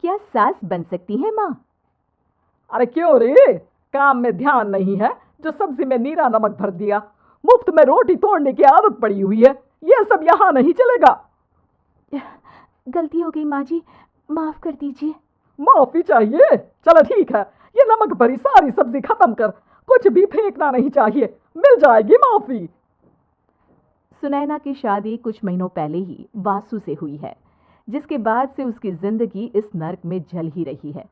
क्या सास बन सकती है माँ? अरे क्यों रे, काम में ध्यान नहीं है जो सब्जी में नीरा नमक भर दिया। मुफ्त में रोटी तोड़ने की आदत पड़ी हुई है, ये सब यहाँ नहीं चलेगा। गलती हो गई माँ जी, माफ कर दीजिए। माफी चाहिए? चलो ठीक है, ये नमक भरी सारी सब्जी खत्म कर, कुछ भी फेंकना नहीं चाहिए, मिल जाएगी माफी। सुनैना की शादी कुछ महीनों पहले ही वासु से हुई है, जिसके बाद से उसकी जिंदगी इस नर्क में जल ही रही है।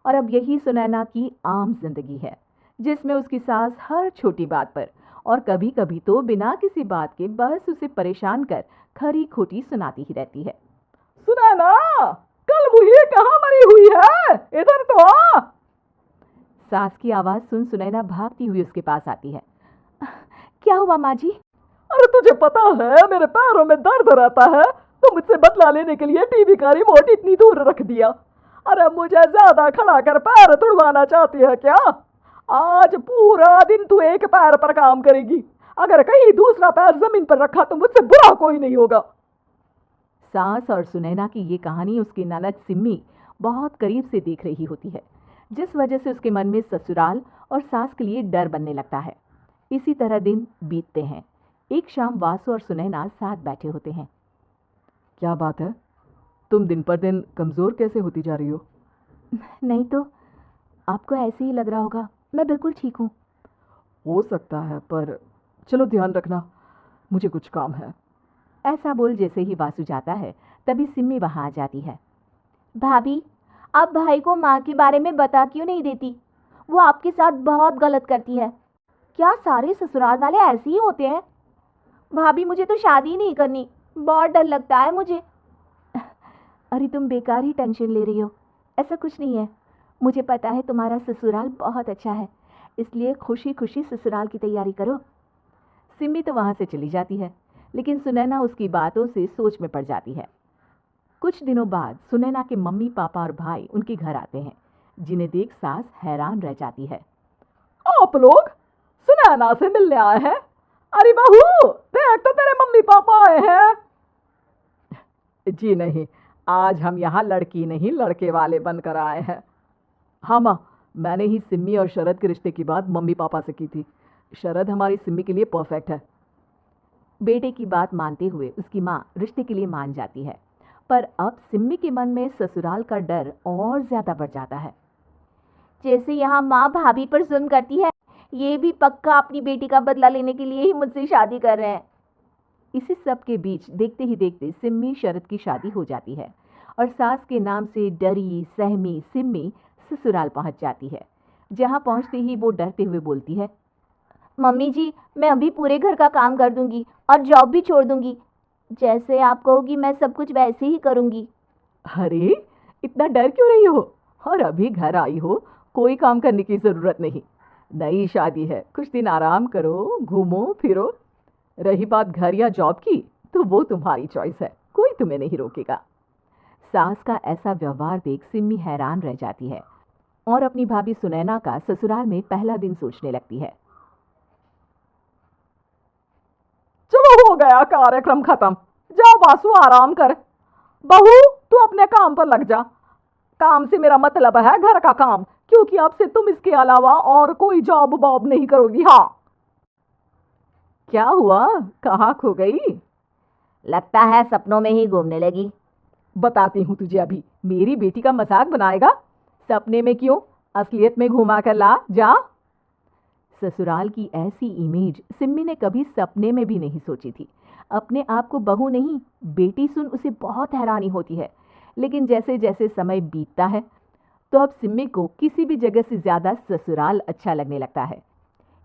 और अब यही सुनैना की आम जिंदगी है, जिसमें उसकी सास हर छोटी बात पर और कभी कभी तो बिना किसी बात के बस उसे परेशान कर खरी खोटी सुनाती ही रहती है। सुनैना, कल मुही कहाँ मरी हुई है, इधर तो आ। सास की आवाज सुन सुनैना भागती हुई उसके पास आती है। क्या हुआ माँ जी? अरे तुझे पता है मेरे पैरों में दर्द रहता है, तो मुझसे बदला लेने के लिए टीवी का रिमोट इतनी दूर रख दिया। अरे मुझे ज्यादा खड़ा कर पैर तुड़वाना चाहती है क्या? आज पूरा दिन तू एक पैर पर काम करेगी, अगर कहीं दूसरा पैर जमीन पर रखा तो मुझसे बुरा कोई नहीं होगा। सास और सुनैना की ये कहानी उसकी ननद सिम्मी बहुत करीब से देख रही होती है, जिस वजह से उसके मन में ससुराल और सास के लिए डर बनने लगता है। इसी तरह दिन बीतते हैं। एक शाम वासु और सुनैना साथ बैठे होते हैं। क्या बात है, तुम दिन पर दिन कमजोर कैसे होती जा रही हो? नहीं तो, आपको ऐसे ही लग रहा होगा, मैं बिल्कुल ठीक हूँ। हो सकता है, पर चलो ध्यान रखना, मुझे कुछ काम है। ऐसा बोल जैसे ही वासु जाता है, तभी सिम्मी वहां आ जाती है। भाभी, आप भाई को माँ के बारे में बता क्यों नहीं देती? वो आपके साथ बहुत गलत करती है। क्या सारे ससुराल वाले ऐसे ही होते हैं? भाभी, मुझे तो शादी नहीं करनी, बहुत डर लगता है मुझे। अरे तुम बेकार ही टेंशन ले रही हो, ऐसा कुछ नहीं है। मुझे पता है तुम्हारा ससुराल बहुत अच्छा है, इसलिए खुशी खुशी ससुराल की तैयारी करो। सिम्मी तो वहां से चली जाती है, लेकिन सुनैना उसकी बातों से सोच में पड़ जाती है। कुछ दिनों बाद सुनैना के मम्मी पापा और भाई उनके घर आते हैं, जिन्हें देख सास हैरान रह जाती है। आप लोग सुनैना से मिलने आए हैं? अरे बहू, देख तो तेरे मम्मी पापा आए हैं। जी नहीं, आज हम यहाँ लड़की नहीं लड़के वाले बनकर आए हैं। हाँ माँ, मैंने ही सिम्मी और शरद के रिश्ते की बात मम्मी पापा से की थी। शरद हमारी सिम्मी के लिए परफेक्ट है। बेटे की बात मानते हुए उसकी माँ रिश्ते के लिए मान जाती है, पर अब सिम्मी के मन में ससुराल का डर और ज्यादा बढ़ जाता है। जैसे यहाँ माँ भाभी पर जुल्म करती है, ये भी पक्का अपनी बेटी का बदला लेने के लिए ही मुझसे शादी कर रहे हैं। इसी सब के बीच देखते ही देखते सिम्मी शरद की शादी हो जाती है और सास के नाम से डरी सहमी सिम्मी ससुराल पहुंच जाती है। जहां पहुंचते ही वो डरते हुए बोलती है, मम्मी जी, मैं अभी पूरे घर का काम कर दूंगी और जॉब भी छोड़ दूंगी। जैसे आप कहोगी मैं सब कुछ वैसे ही करूंगी। अरे इतना डर क्यों रही हो? और अभी घर आई हो, कोई काम करने की जरूरत नहीं। नई शादी है, कुछ दिन आराम करो, घूमो फिरो। रही बात घर या जॉब की, तो वो तुम्हारी चॉइस है, कोई तुम्हें नहीं रोकेगा। सास का ऐसा व्यवहार देख सिम्मी हैरान रह जाती है और अपनी भाभी सुनैना का ससुराल में पहला दिन सोचने लगती है। चलो हो गया कार्यक्रम खत्म, जाओ वासु आराम कर। बहू, तू अपने काम पर लग जा। काम से मेरा मतलब है घर का काम, क्योंकि अब से तुम इसके अलावा और कोई जॉब बॉब नहीं करोगी। हाँ। क्या हुआ, कहाँ खो गई? लगता है सपनों में ही घूमने लगी। बताती हूँ तुझे अभी। मेरी बेटी का मजाक बनाएगा? सपने में क्यों, असलियत में घुमा कर ला जा। ससुराल की ऐसी इमेज सिम्मी ने कभी सपने में भी नहीं सोची थी। अपने आप को बहू नहीं बेटी सुन उसे बहुत हैरानी होती है, लेकिन जैसे जैसे समय बीतता है तो अब सिम्मी को किसी भी जगह से ज्यादा ससुराल अच्छा लगने लगता है।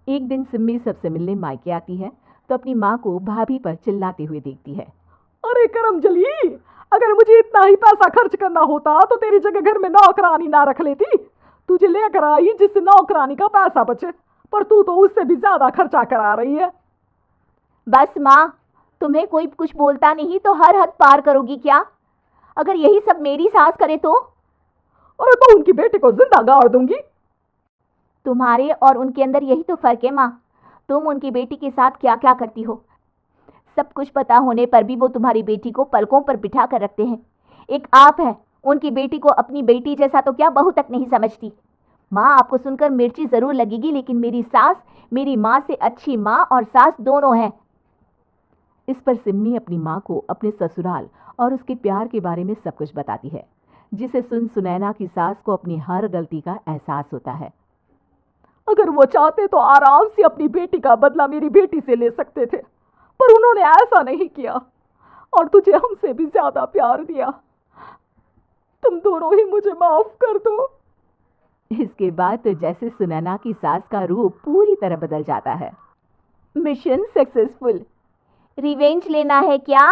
एक दिन सिम्मी सबसे मिलने मायके आती है तो अपनी माँ को भाभी पर चिल्लाते हुए देखती है। अरे करमजली, अगर मुझे इतना ही पैसा खर्च करना होता तो तेरी जगह घर में नौकरानी ना रख लेती। तुझे लेकर आई जिससे नौकरानी का पैसा बचे, पर तू तो उससे भी ज्यादा खर्चा करा रही है। बस माँ, तुम्हें कोई कुछ बोलता नहीं तो हर हद पार करोगी क्या? अगर यही सब मेरी सास करे तो? और तो उनकी बेटे को जिंदा गाड़ दूंगी। तुम्हारे और उनके अंदर यही तो फर्क है माँ। तुम उनकी बेटी के साथ क्या क्या करती हो, सब कुछ पता होने पर भी वो तुम्हारी बेटी को पलकों पर बिठा कर रखते हैं। एक आप है, उनकी बेटी को अपनी बेटी जैसा तो क्या बहू तक नहीं समझती। माँ, आपको सुनकर मिर्ची जरूर लगेगी, लेकिन मेरी सास मेरी माँ से अच्छी माँ और सास दोनों हैं। इस पर सिम्मी अपनी माँ को अपने ससुराल और उसके प्यार के बारे में सब कुछ बताती है, जिसे सुन सुनैना की सास को अपनी हर गलती का एहसास होता है। अगर वो चाहते तो आराम से अपनी बेटी का बदला मेरी बेटी से ले सकते थे, पर उन्होंने ऐसा नहीं किया और तुझे हमसे भी ज्यादा प्यार दिया। तुम दोनों ही मुझे माफ कर दो। इसके बाद तो जैसे सुनैना की सास का रूप पूरी तरह बदल जाता है। Mission successful. रिवेंज लेना है क्या?